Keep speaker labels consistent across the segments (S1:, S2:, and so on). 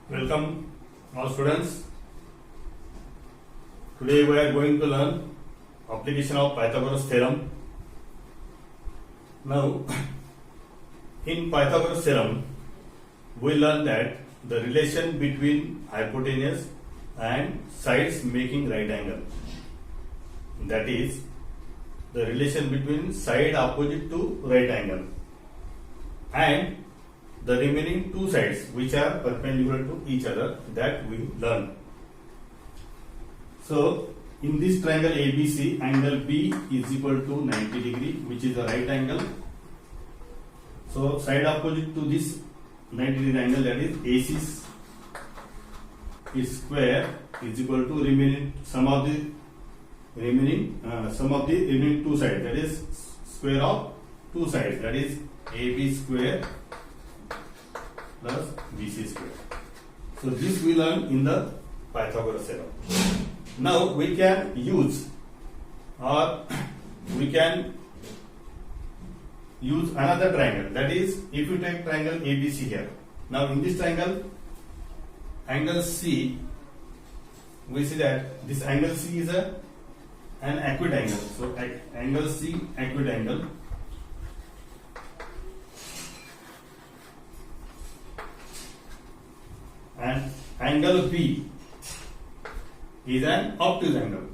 S1: Welcome all students. Today we are going to learn application of Pythagoras theorem. Now in Pythagoras theorem we learn that the relation between hypotenuse and sides making right angle, that is the relation between side opposite to right angle and the remaining two sides which are perpendicular to each other, that we learn. So in this triangle ABC, angle B is equal to 90 degree, which is the right angle. So side opposite to this 90 degree angle, that is AC is square, is equal to remaining sum of the remaining two sides, that is square of two sides, that is AB square plus BC square. So this we learn in the Pythagoras theorem. Now we can use another triangle, that is if you take triangle ABC here. Now in this triangle, angle C, we see that this angle C is an acute angle. So angle C acute angle. And angle B is an obtuse angle.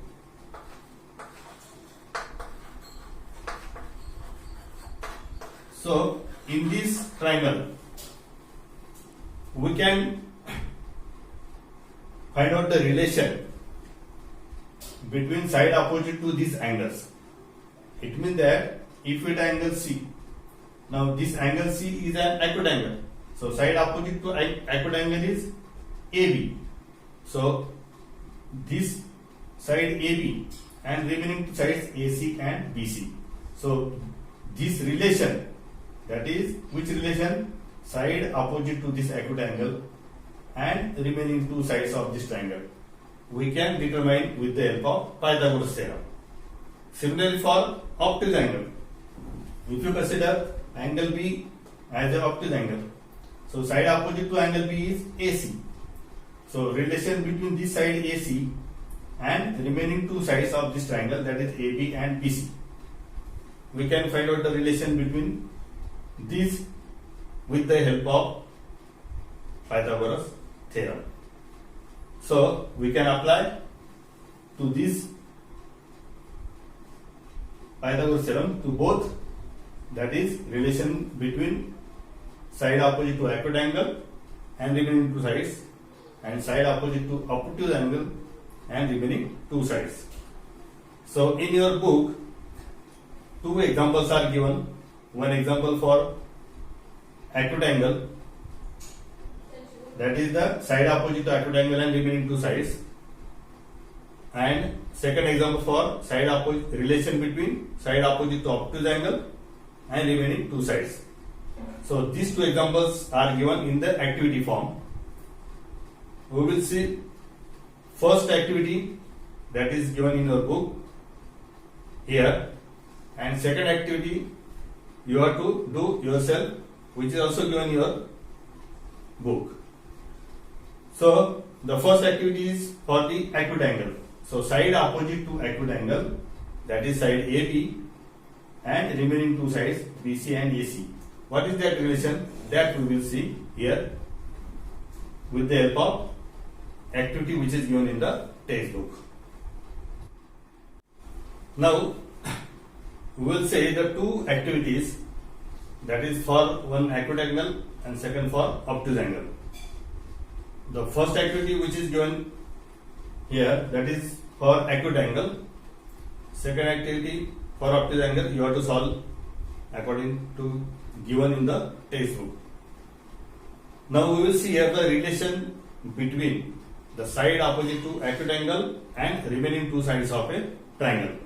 S1: So in this triangle we can find out the relation between side opposite to these angles. It means that if it angle C, now this angle C is an acute angle. So side opposite to acute angle is AB. So this side AB and remaining two sides AC and BC. So this relation, that is which relation? Side opposite to this acute angle and remaining two sides of this triangle, we can determine with the help of Pythagoras theorem. Similarly for obtuse angle, if you consider angle B as an obtuse angle, so side opposite to angle B is AC. So relation between this side AC and remaining two sides of this triangle, that is AB and BC. We can find out the relation between these with the help of Pythagoras theorem. So we can apply to this Pythagoras theorem to both, that is relation between side opposite to acute angle and remaining two sides, and side opposite to obtuse angle and remaining two sides. So in your book, two examples are given. One example for acute angle, that is the side opposite to acute angle and remaining two sides, and second example for side opposite, relation between side opposite to obtuse angle and remaining two sides. So these two examples are given in the activity form. We will see first activity, that is given in your book here, and second activity you have to do yourself, which is also given in your book. So the first activity is for the acute angle. So side opposite to acute angle, that is side AB and remaining two sides BC and AC. What is that relation? That we will see here with the help of activity which is given in the textbook. Now we will say the two activities, that is for one acute angle and second for obtuse angle. The first activity which is given here, that is for acute angle. Second activity for obtuse angle, you have to solve according to given in the textbook. Now we will see here the relation between the side opposite to acute angle and remaining two sides of a triangle.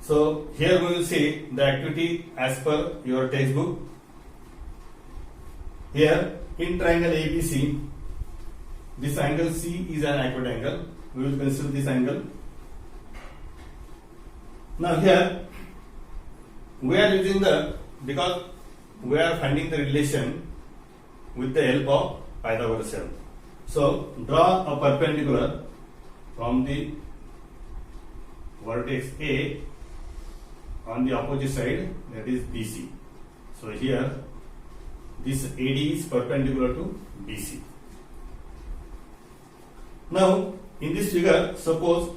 S1: So here we will see the activity as per your textbook. Here in triangle ABC, this angle C is an acute angle. We will consider this angle. Now here we are using because we are finding the relation with the help of Pythagoras theorem. So draw a perpendicular from the vertex A on the opposite side, that is BC. So here this AD is perpendicular to BC. Now in this figure, suppose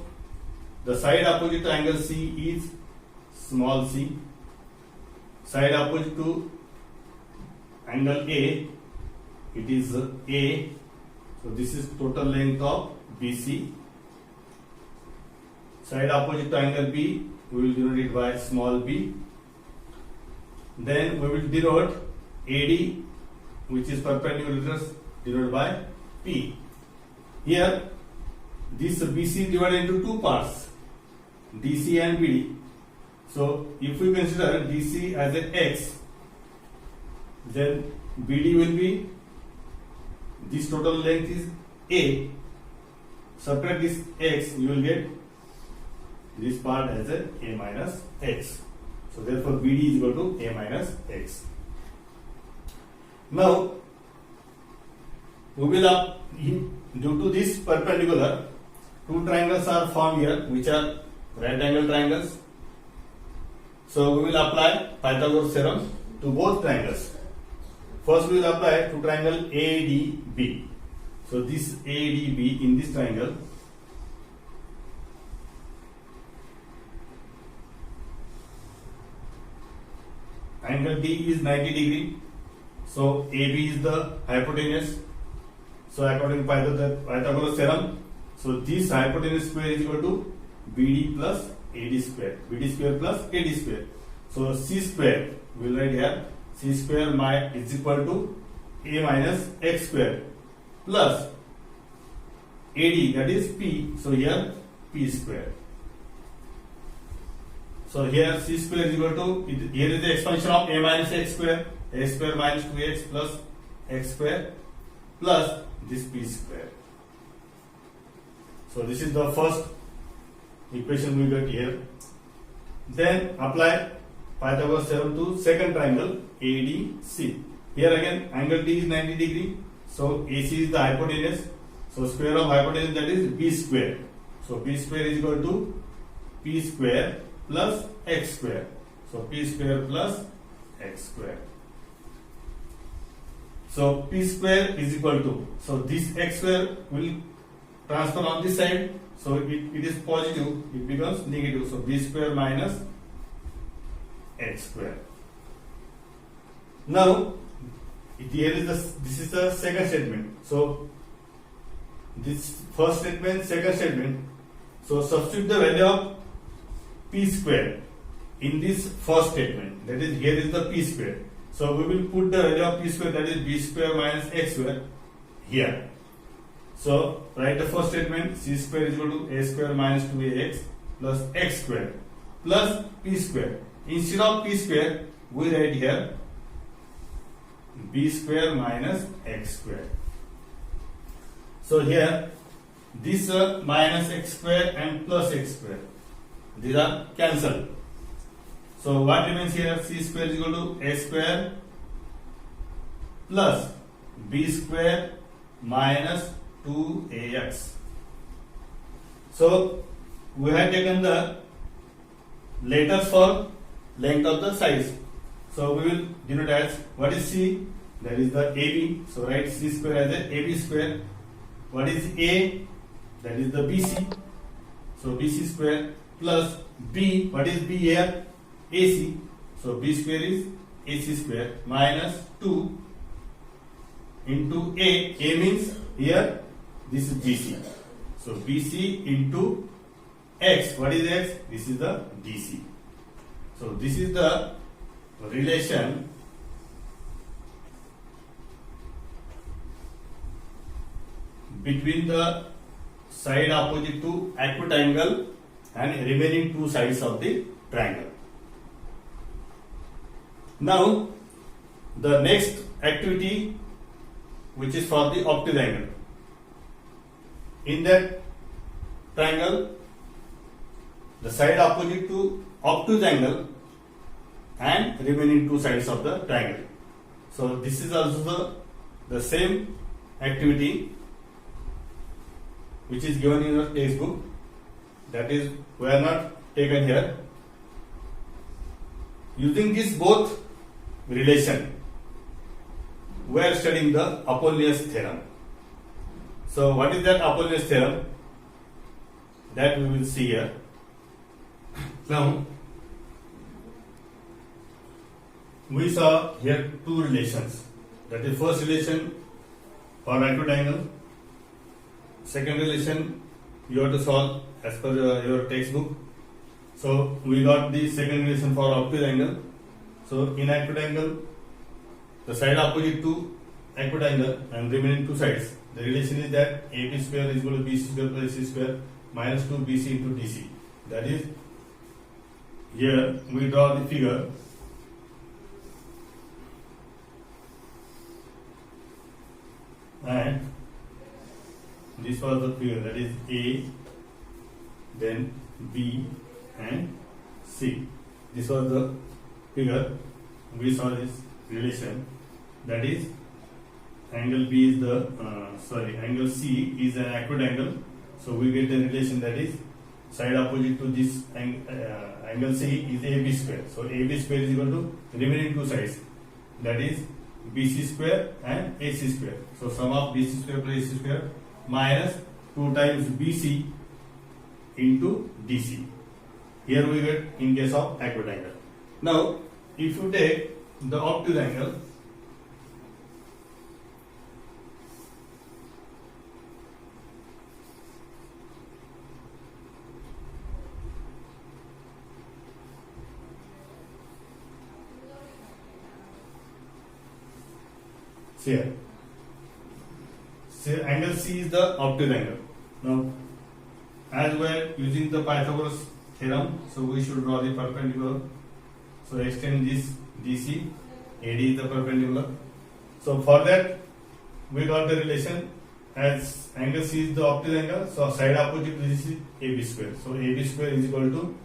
S1: the side opposite to angle C is small c, side opposite to angle A, it is A. So this is total length of BC. Side opposite to angle B, we will denote it by small b. Then we will denote AD, which is perpendicular, denoted by P. Here this BC divided into two parts, DC and BD. So if we consider DC as an X, then BD will be, this total length is A. Subtract this X, you will get this part as a minus X. So therefore BD is equal to A minus X. Now we will due to this perpendicular, two triangles are formed here, which are right angle triangles. So we will apply Pythagoras theorem to both triangles. First we will apply to triangle ADB. So this ADB in this triangle, angle D is 90 degree. So AB is the hypotenuse. So according to Pythagoras theorem, so this hypotenuse square is equal to BD plus AD square. BD square plus AD square. So C square, we will write here, C square is equal to A minus X square plus AD, that is P. So here P square. So here C square is equal to, here is the expansion of A minus X square, A square minus 2X plus X square plus this P square. So this is the first equation we got here. Then apply Pythagoras theorem to second triangle ADC. Here again angle D is 90 degree. So AC is the hypotenuse. So square of hypotenuse, that is B square. So B square is equal to P square plus X square. So P square plus X square. So P square is equal to, so this X square will transfer on this side. So it is positive, it becomes negative. So B square minus X square. Now here is this is the second statement. So this first statement, second statement. So substitute the value of P square in this first statement. That is, here is the P square. So we will put the value of P square, that is B square minus X square, here. So write the first statement, C square is equal to A square minus 2AX plus X square plus P square. Instead of P square, we write here B square minus X square. So here this minus X square and plus X square, these are cancelled. So what remains here? C square is equal to A square plus B square minus 2AX. So we have taken the letters for length of the sides. So we will denote as, what is C? That is the AB. So write C square as a AB square. What is A? That is the BC. So BC square plus B. What is B here? AC. So B square is AC square minus 2 into A. A means here this is BC. So BC into X. What is X? This is the DC. So this is the relation between the side opposite to acute angle and remaining two sides of the triangle. Now the next activity, which is for the obtuse angle. In that triangle, the side opposite to obtuse angle and remaining two sides of the triangle. So this is also the same activity which is given in your textbook, that is we are not taken here. Using this both relation, we are studying the Apollonius theorem. So what is that Apollonius theorem? That we will see here. Now we saw here two relations. That is first relation for acute angle. Second relation you have to solve as per your textbook. So we got the second relation for obtuse angle. So in acute angle, the side opposite to acute angle and remaining two sides, the relation is that AB square is equal to BC square plus AC square minus 2BC into DC. That is, here we draw the figure. And this was the figure, that is A, then B and C. This was the figure. We saw this relation, that is angle B is the angle C is an acute angle. So we get the relation, that is side opposite to this angle C is AB square. So AB square is equal to remaining two sides, that is BC square and AC square. So sum of BC square plus AC square minus 2 times BC into DC. Here we get in case of acute angle. Now if you take the obtuse angle, see here. See, angle C is the obtuse angle. Now, as we are using the Pythagoras theorem, so we should draw the perpendicular. So extend this DC, AD is the perpendicular. So for that, we got the relation as angle C is the obtuse angle. So side opposite to this is AB square. So AB square is equal to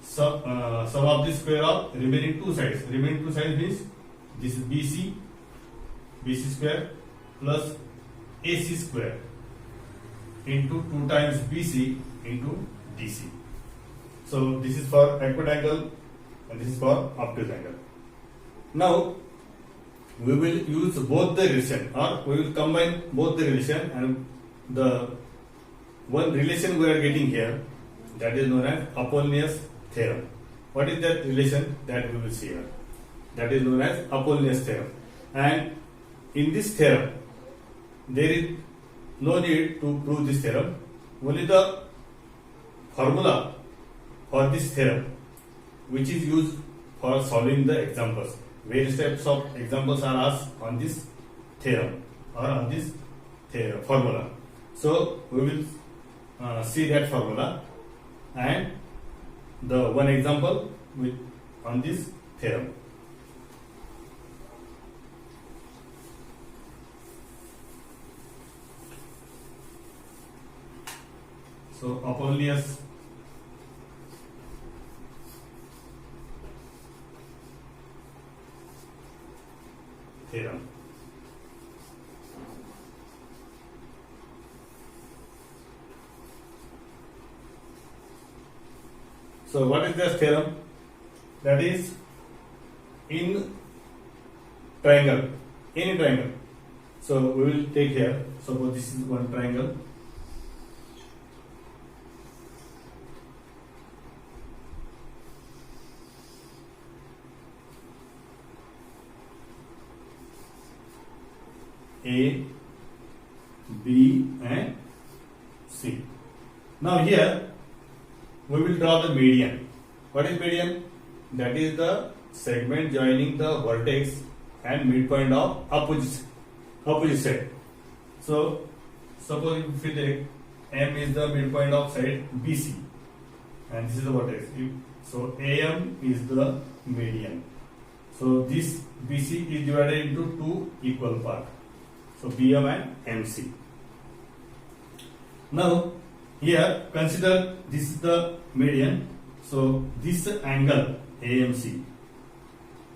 S1: sum of the square of remaining two sides. Remaining two sides means this is BC square plus AC square into 2 times BC into DC. So this is for acute angle and this is for obtuse angle. Now we will use both the relation, or we will combine both the relation, and the one relation we are getting here, that is known as Apollonius theorem. What is that relation? That we will see here. That is known as Apollonius theorem. And in this theorem, there is no need to prove this theorem. Only the formula for this theorem, which is used for solving the examples. Various types of examples are asked on this theorem or on this formula. So we will see that formula and the one example on this theorem. So Apollonius theorem. So what is this theorem? That is in triangle, any triangle. So we will take here, suppose this is one triangle. A, B and C. Now here we will draw the median. What is median? That is the segment joining the vertex and midpoint of opposite side. So suppose if we take M is the midpoint of side BC and this is the vertex. So AM is the median. So this BC is divided into two equal parts. So BM and MC. Now here consider this is the median. So this angle AMC.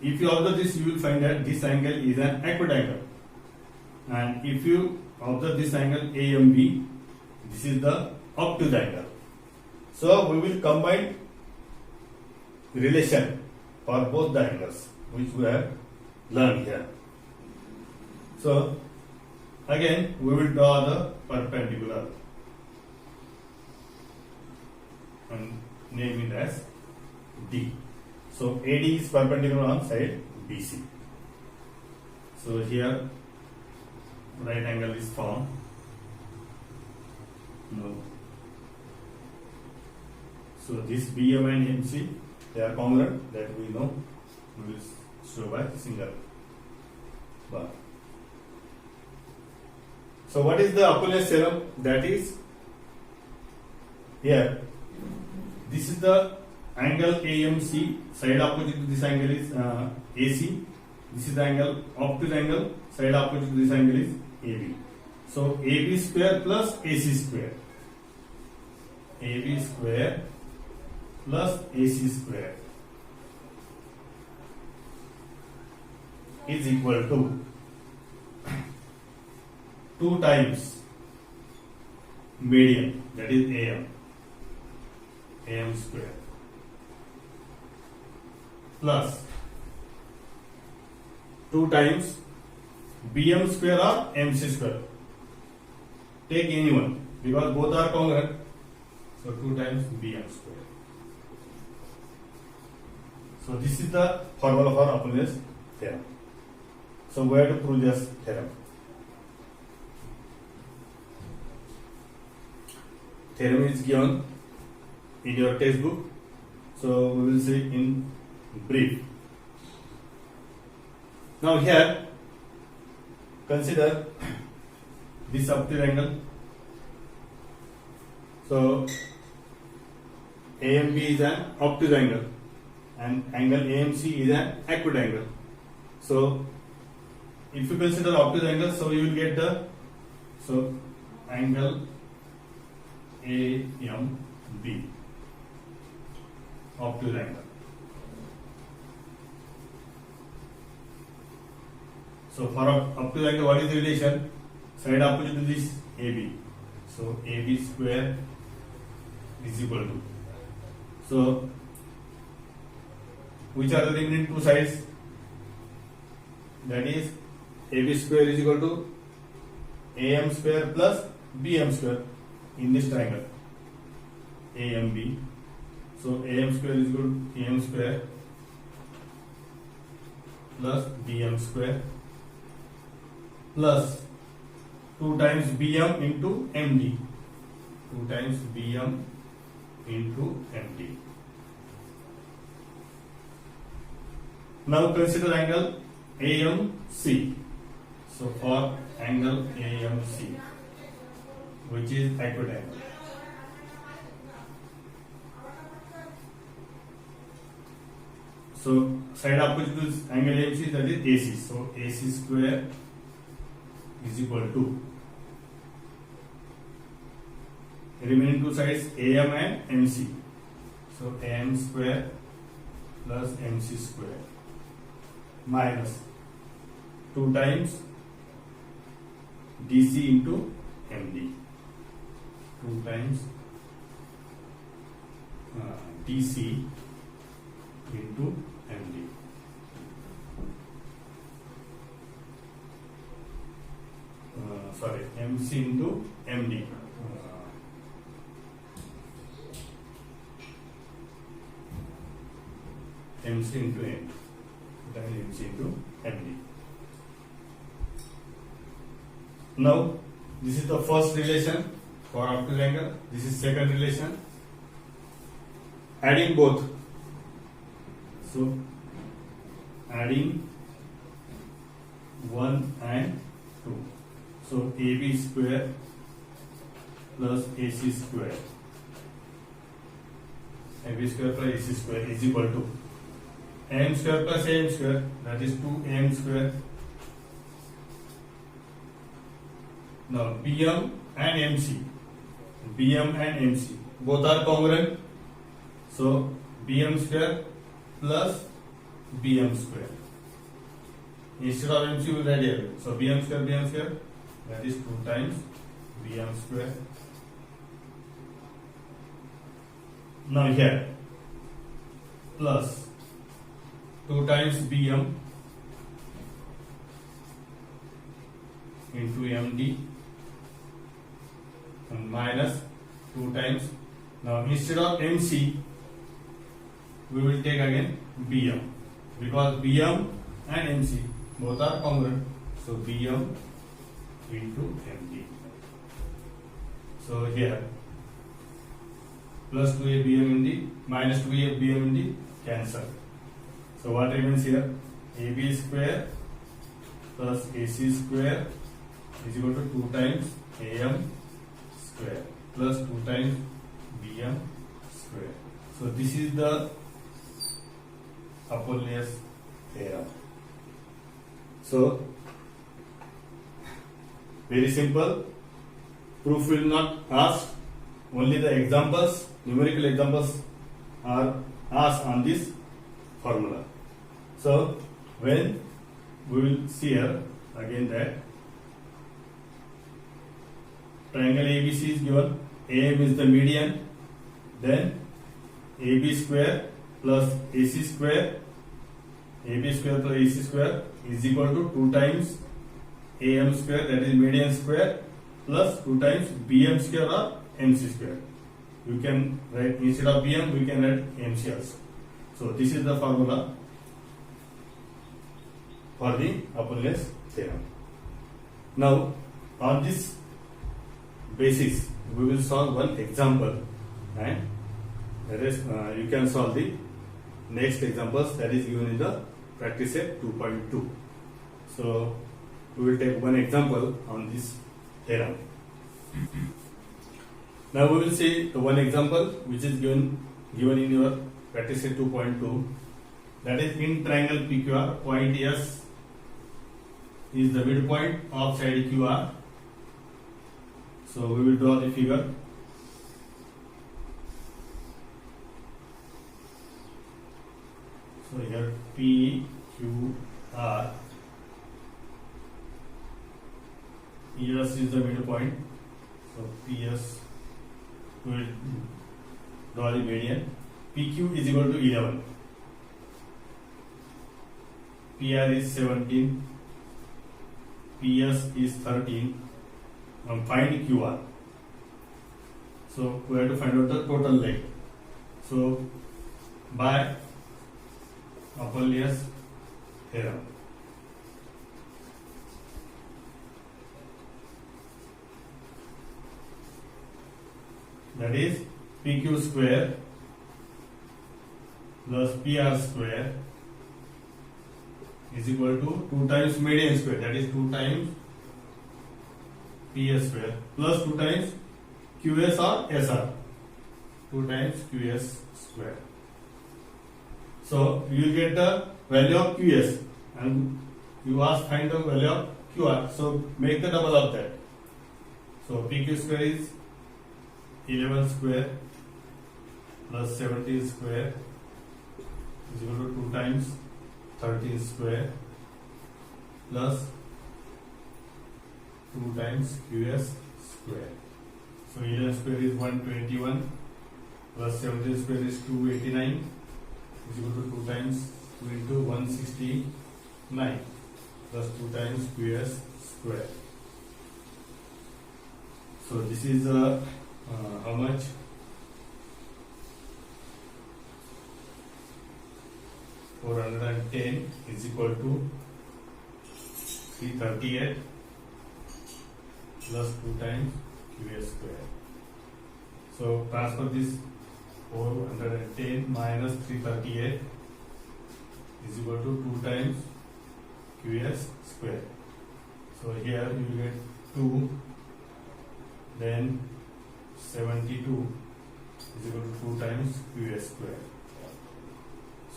S1: If you observe this, you will find that this angle is an acute angle. and if you observe this angle AMB, this is the obtuse angle. So we will combine relation for both the angles which we have learned here. So again we will draw the perpendicular and name it as D. So AD is perpendicular on side BC. So here right angle is formed. No. So this BM and MC, they are congruent, that we know. We will show by single bar. So what is the Apollonius theorem? That is here. This is the angle AMC. Side opposite to this angle is AC. This is the angle, obtuse angle. Side opposite to this angle is AB. So AB square plus AC square. AB square plus AC square is equal to 2 times median, that is AM square, plus 2 times BM square or MC square. Take any one because both are congruent. So 2 times BM square. So this is the formula for Apollonius theorem. So we have to prove this theorem. Theorem is given in your textbook. So we will see in brief. Now here consider this obtuse angle. So AMB is an obtuse angle and angle AMC is an acute angle. So if you consider obtuse angle, so you will get the angle AMB, obtuse angle. So for obtuse angle, what is the relation? Side opposite to this AB. So AB square is equal to. So which are the remaining 2 sides? That is AB square is equal to AM square plus BM square in this triangle AMB. So AM square is equal to AM square plus BM square plus 2 times BM into MD. 2 times BM into MD. Now consider angle AMC. So for angle AMC, which is acute angle. So side opposite to this angle AMC, that is AC. So AC square is equal to remaining 2 sides AM and MC. So AM square plus MC square minus 2 times DC into MD. 2 times DC into MD. MC into MD. MC into MD. That is MC into MD. Now, this is the first relation for obtuse angle. This is second relation. Adding both. So, adding 1 and 2. So, AB square plus AC square. AB square plus AC square is equal to AM square plus AM square, that is 2AM square. Now BM and MC, BM and MC both are congruent. So BM square plus BM square Instead of MC, we will write here. So Bm square, that is 2 times Bm square. Now here, plus 2 times Bm into Md and minus 2 times. Now instead of MC, we will take again Bm, because Bm and MC both are congruent. So Bm into Md. So here plus 2a Bm Md minus 2a Bm Md cancel. So what remains here? AB square plus AC square is equal to 2 times AM square plus 2 times Bm square. So this is the Apollonius theorem. So very simple. Proof will not ask. Only the examples, numerical examples are asked on this formula. So when we will see here again that triangle ABC is given, AM is the median, then AB square plus AC square, AB square plus AC square is equal to 2 times AM square, that is median square, plus 2 times BM square or MC square. You can write, instead of BM we can write MC also. So this is the formula for the Apollonius theorem. Now on this basis we will solve one example, and the rest you can solve the next examples that is given in the practice set 2.2. So we will take one example on this theorem. Now we will see the one example which is given in your practice set 2.2, that is in triangle PQR, point S is the midpoint of side QR. So we will draw the figure. So here PQR, PS is the midpoint. So PS will draw the median. PQ is equal to 11. PR is 17. PS is 13. Now find QR. So we have to find out the total length. So by Apollonius theorem, that is PQ square plus PR square is equal to 2 times median square, that is 2 times PS square plus 2 times QS or SR, 2 times QS square. So you will get the value of QS and you ask find the value of QR. So make the double of that. So PQ square is 11 square plus 17 square is equal to 2 times 13 square plus 2 times QS square. So 11 square is 121 plus 17 square is 289 is equal to 2 times 2 into 169 plus 2 times QS square. So this is how much? (410) is equal to 338 plus 2 times QS square. So transfer this 410 minus 338 is equal to 2 times QS square. So here you will get 2, then 72 is equal to 2 times QS square.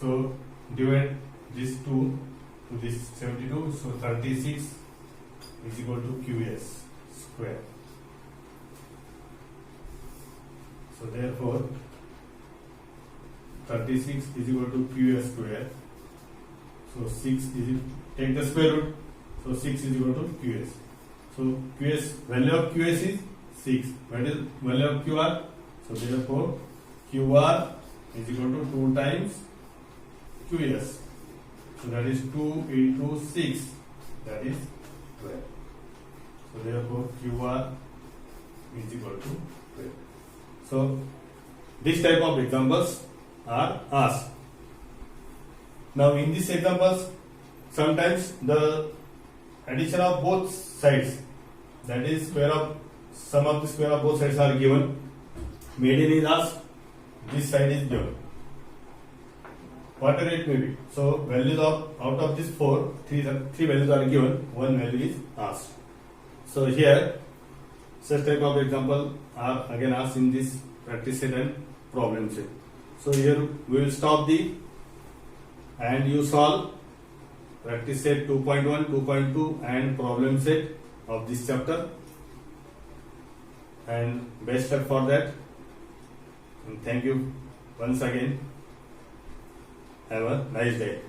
S1: So divide this 2 to this 72, so 36 is equal to QS square. So therefore 36 is equal to QS square. So 6 is, take the square root. So 6 is equal to QS. So QS, value of QS is 6. What is value of QR? So therefore QR is equal to 2 times QS. So that is 2 into 6. That is 12. So therefore QR is equal to 12. So this type of examples are asked. Now in these examples, sometimes the addition of both sides, that is square of sum of the square of both sides are given. Median is asked, this side is given. Whatever it may be. So values of out of this three values are given, one value is asked. So here such type of example are again asked in this practice set and problem set. So here we will stop and you solve practice set 2.1, 2.2 and problem set of this chapter, and best luck for that, and thank you once again. Have a nice day.